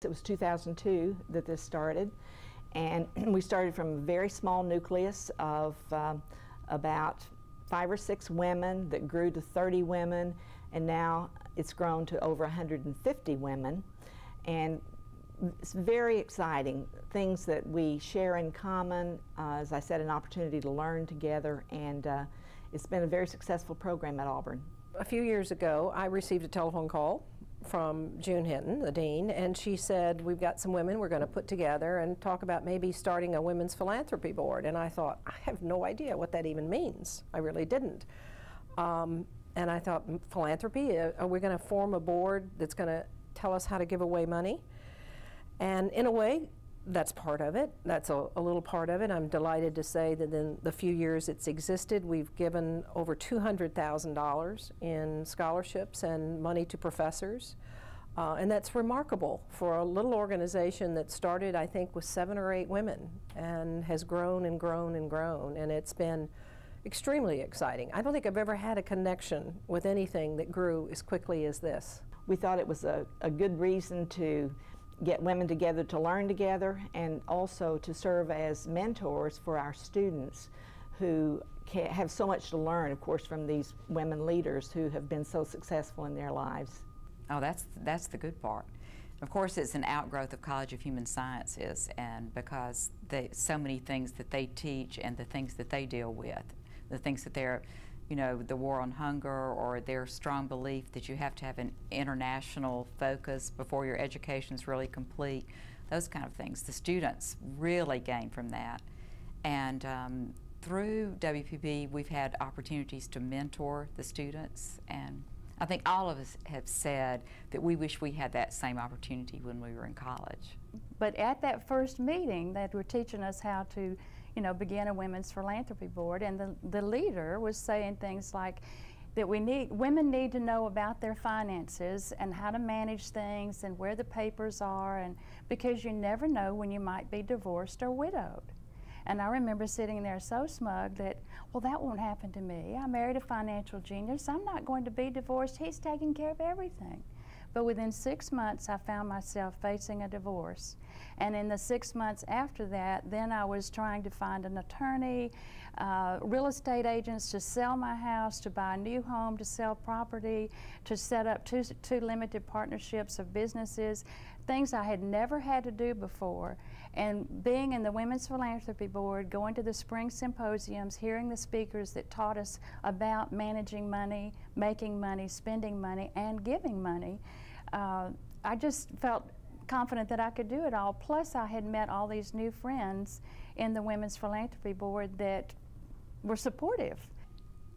It was 2002 that this started, and we started from a very small nucleus of about 5 or 6 women that grew to 30 women, and now it's grown to over 150 women. And it's very exciting, things that we share in common, as I said, an opportunity to learn together, and it's been a very successful program at Auburn. A few years ago, I received a telephone call from June Henton, the dean, and she said, we've got some women we're going to put together and talk about maybe starting a women's philanthropy board. And I thought, I have no idea what that even means. I really didn't. And I thought, philanthropy? Are we going to form a board that's going to tell us how to give away money? And in a way, that's part of it. That's a little part of it. I'm delighted to say that in the few years it's existed, we've given over $200,000 in scholarships and money to professors. And that's remarkable for a little organization that started, I think, with 7 or 8 women and has grown and grown and grown. And it's been extremely exciting. I don't think I've ever had a connection with anything that grew as quickly as this. We thought it was a good reason to get women together to learn together, and also to serve as mentors for our students who have so much to learn, of course, from these women leaders who have been so successful in their lives. Oh, that's the good part. Of course, it's an outgrowth of College of Human Sciences, and because so many things that they teach and the things that they deal with, the things that they're, you know, the war on hunger, or their strong belief that you have to have an international focus before your education is really complete, those kind of things. The students really gain from that. And through WPB, we've had opportunities to mentor the students, and I think all of us have said that we wish we had that same opportunity when we were in college. But at that first meeting, that were teaching us how to, you know, begin a women's philanthropy board, and the leader was saying things like that women need to know about their finances and how to manage things and where the papers are, and because you never know when you might be divorced or widowed. And I remember sitting there so smug that, well, that won't happen to me. I married a financial genius. I'm not going to be divorced. He's taking care of everything. But within 6 months, I found myself facing a divorce. And in the 6 months after that, then I was trying to find an attorney, real estate agents to sell my house, to buy a new home, to sell property, to set up two limited partnerships of businesses, things I had never had to do before. And being in the Women's Philanthropy Board, going to the spring symposiums, hearing the speakers that taught us about managing money, making money, spending money, and giving money, I just felt confident that I could do it all. Plus, I had met all these new friends in the Women's Philanthropy Board that were supportive.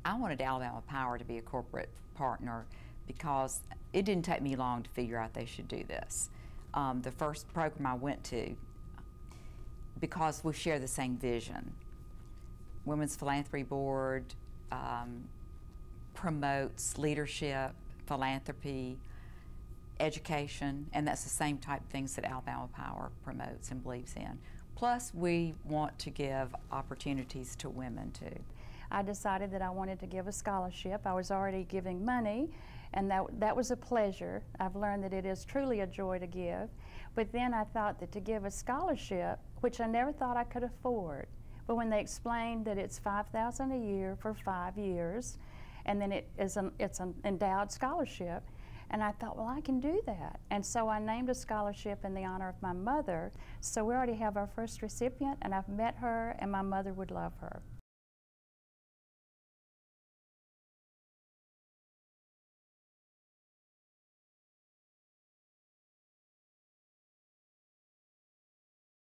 I wanted Alabama Power to be a corporate partner because it didn't take me long to figure out they should do this. The first program I went to, because we share the same vision. Women's Philanthropy Board promotes leadership, philanthropy, education, and that's the same type of things that Alabama Power promotes and believes in. Plus, we want to give opportunities to women too. I decided that I wanted to give a scholarship. I was already giving money, and that was a pleasure. I've learned that it is truly a joy to give. But then I thought that to give a scholarship, which I never thought I could afford, but when they explained that it's $5,000 a year for 5 years, and then it's an endowed scholarship, and I thought, well, I can do that. And so I named a scholarship in the honor of my mother. So we already have our first recipient, and I've met her, and my mother would love her.